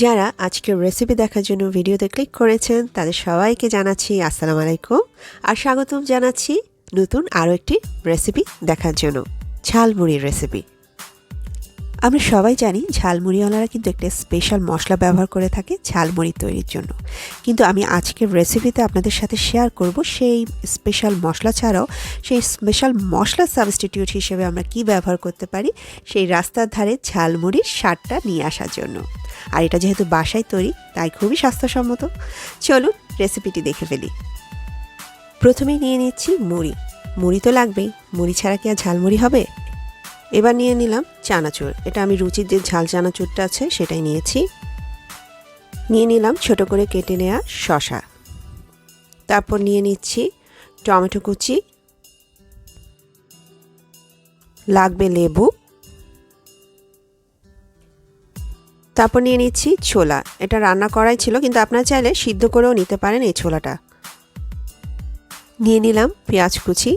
যারা আজকের রেসিপি দেখার জন্য ভিডিওতে ক্লিক করেছেন তাদের সবাইকে জানাচ্ছি আসসালামু আলাইকুম আর স্বাগতম জানাচ্ছি নতুন আরও একটি রেসিপি দেখার জন্য ঝালমুড়ির রেসিপি। আমরা সবাই জানি ঝালমুড়িওয়ালারা কিন্তু একটা স্পেশাল মশলা ব্যবহার করে থাকে ঝালমুড়ি তৈরির জন্য, কিন্তু আমি আজকের রেসিপিতে আপনাদের সাথে শেয়ার করব সেই স্পেশাল মশলা ছাড়াও সেই স্পেশাল মশলা সাবস্টিটিউট হিসেবে আমরা কি ব্যবহার করতে পারি সেই রাস্তার ধারে ঝালমুড়ির স্বাদটা নিয়ে আসার জন্য। আর এটা যেহেতু বাসায় তৈরি তাই খুবই স্বাস্থ্যসম্মত। চলুন রেসিপিটি দেখে ফেলি। প্রথমেই নিয়ে নিচ্ছি মুড়ি তো লাগবেই, মুড়ি ছাড়া কি আর ঝালমুড়ি হবে। এবার নিয়ে নিলাম চানাচুর, এটা আমি রুচির যে ঝাল চানাচুরটা আছে সেটাই নিয়েছি। নিয়ে নিলাম ছোট করে কেটে নেওয়া শসা, তারপর নিয়ে নিচ্ছি টমেটো কুচি, লাগবে লেবু, তারপর নিয়ে নিচ্ছি ছোলা। এটা রান্না করাই ছিল কিন্তু আপনারা চাইলে সিদ্ধ করেও নিতে পারেন এই ছোলাটা। নিয়ে নিলাম পেঁয়াজ কুচি,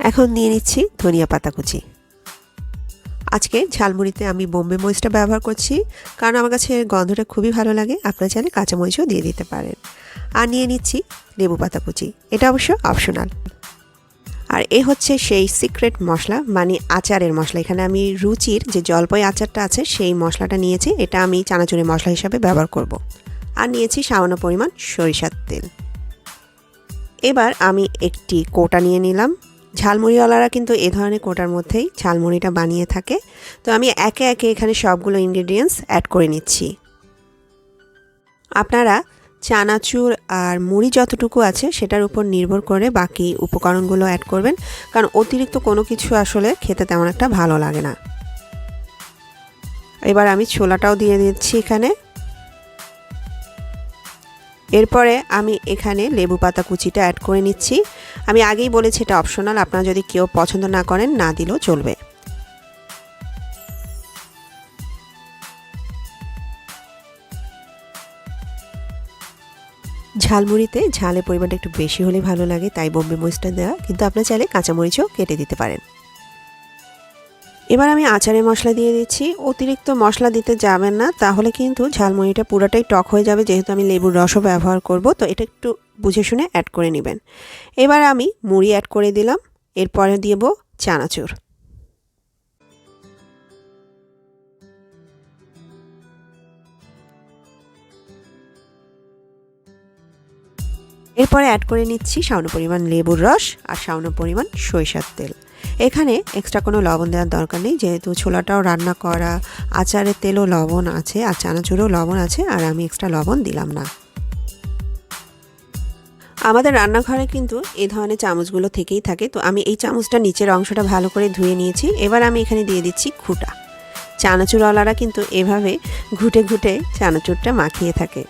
এখন নিয়ে নিচ্ছি ধনিয়া পাতা কুচি। আজকে ঝালমুড়িতে আমি বোম্বে মরিচটা ব্যবহার করছি কারণ আমার কাছে গন্ধটা খুবই ভালো লাগে, আপনারা চাইলে কাঁচা মরিচও দিয়ে দিতে পারেন। আর নিয়ে নিচ্ছি লেবু পাতা কুচি, এটা অবশ্য অপশনাল। আর এ হচ্ছে সেই সিক্রেট মশলা, মানে আচারের মশলা। এখানে আমি রুচির যে জলপাই আচারটা আছে সেই মশলাটা নিয়েছি, এটা আমি চানাচুরের মশলা হিসাবে ব্যবহার করব। আর নিয়েছি সামান্য পরিমাণ সরিষার তেল। এবার আমি একটি কোটা নিয়ে নিলাম। ঝালমুড়িওয়ালারা কিন্তু এ ধরনের কোটার মধ্যেই ঝালমুড়িটা বানিয়ে থাকে। তো আমি একে একে এখানে সবগুলো ইনগ্রেডিয়েন্টস অ্যাড করে নিচ্ছি। আপনারা চানাচুর আর মুড়ি যতটুকু আছে সেটার উপর নির্ভর করে বাকি উপকরণগুলো অ্যাড করবেন, কারণ অতিরিক্ত কোনো কিছু আসলে খেতে তেমন একটা ভালো লাগে না। এবার আমি ছোলাটাও দিয়ে দিচ্ছি এখানে। এরপরে আমি এখানে লেবু পাতা কুচিটা অ্যাড করে নিচ্ছি। আমি আগেই বলেছি এটা অপশনাল, আপনারা যদি কেউ পছন্দ না করেন না দিলেও চলবে। ঝালমুড়িতে ঝালের পরিমাণটা একটু বেশি হলে ভালো লাগে, তাই বোম্বে মরিচটা দেওয়া, কিন্তু আপনারা চাইলে কাঁচামরিচও কেটে দিতে পারেন। এবার আমি আচারের মশলা দিয়ে দিচ্ছি। অতিরিক্ত মশলা দিতে যাবেন না, তাহলে কিন্তু ঝালমুড়িটা পুরোটাই টক হয়ে যাবে, যেহেতু আমি লেবুর রসও ব্যবহার করব। তো এটা একটু বুঝে শুনে অ্যাড করে নেবেন। এবার আমি মুড়ি অ্যাড করে দিলাম, এরপরে দেব চানাচুর। এরপরে অ্যাড করে নিচ্ছি সামান্য পরিমাণ লেবুর রস আর সামান্য পরিমাণ সরিষার তেল। এখানে এক্সট্রা কোনো লবণ দেওয়ার দরকার নেই, যেহেতু ছোলাটাও রান্না করা, আচারের তেলও লবণ আছে আর চানাচুরেও লবণ আছে, আর আমি এক্সট্রা লবণ দিলাম না। আমাদের রান্নাঘরে কিন্তু এই ধরনের চামচগুলো থেকেই থাকে, তো আমি এই চামচটা নিচের অংশটা ভালো করে ধুয়ে নিয়েছি। এবার আমি এখানে দিয়ে দিচ্ছি ঘুটা। চানাচুরওয়ালারা কিন্তু এভাবে ঘুটে ঘুটে চানাচুরটা মাখিয়ে থাকে।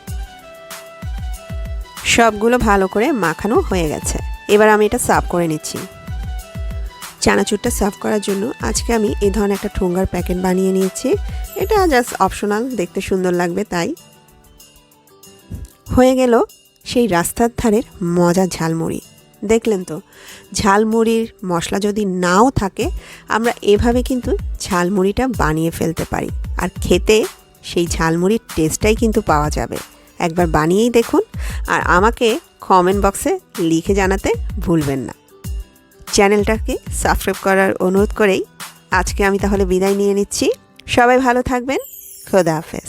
সবগুলো ভালো করে মাখানো হয়ে গেছে। এবার আমি এটা সার্ভ করে নিচ্ছি। চানাচুরটা সার্ভ করার জন্য আজকে আমি এই ধরনের একটা ঠোঙ্গার প্যাকেট বানিয়ে নিয়েছি। এটা জাস্ট অপশনাল, দেখতে সুন্দর লাগবে তাই। হয়ে গেল সেই রাস্তার ধারের মজার ঝালমুড়ি। দেখলেন তো, ঝালমুড়ির মশলা যদি নাও থাকে আমরা এভাবে কিন্তু ঝালমুড়িটা বানিয়ে ফেলতে পারি, আর খেতে সেই ঝালমুড়ির টেস্টটাই কিন্তু পাওয়া যাবে। একবার বানিয়েই দেখুন আর আমাকে কমেন্ট বক্সে লিখে জানাতে ভুলবেন না। চ্যানেলটাকে সাবস্ক্রাইব করার অনুরোধ করেই আজকে আমি তাহলে বিদায় নিয়ে নিচ্ছি। সবাই ভালো থাকবেন। খোদা হাফেজ।